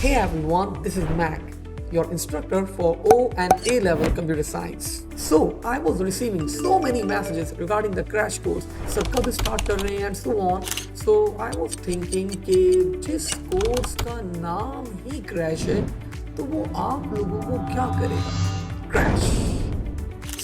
Hey everyone, this is Mac, your instructor for O and A level computer science. So I was receiving so many messages regarding the crash course, sir कब start कर रहे हैं and so on. So I was thinking कि जिस course का नाम ही crash है, तो वो आप लोगों को क्या करेगा? Crash.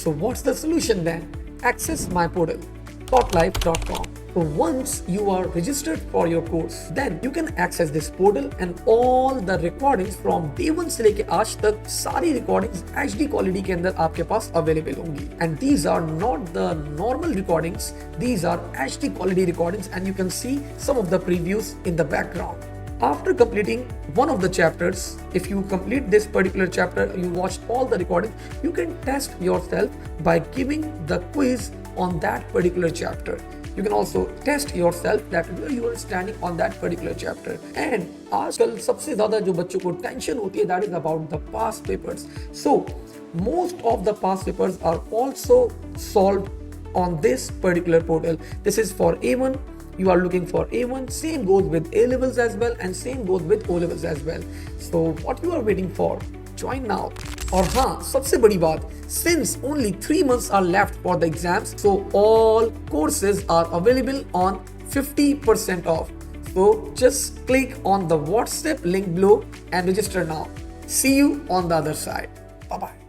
So what's the solution then? Access my portal, OLevel.com. So once you are registered for your course, then you can access this portal and all the recordings from day 1 से लेके आज तक सारी recordings HD quality के अंदर आपके पास available होंगी. And these are not the normal recordings, these are HD quality recordings and you can see some of the previews in the background. After completing one of the chapters, if you complete this particular chapter, you watched all the recordings, you can test yourself by giving the quiz on that particular chapter. You can also test yourself that where you are standing on that particular chapter. And आजकल सबसे ज़्यादा जो बच्चों को tension होती है that is about the past papers. So most of the past papers are also solved on this particular portal. This is for A1. You are looking for A1. Same goes with A levels as well, and same goes with O levels as well. So what you are waiting for? Join now. और हाँ, सबसे बड़ी बात, since only 3 months are left for the exams, so all courses are available on 50% off. So just click on the WhatsApp link below and register now. See you on the other side. Bye bye.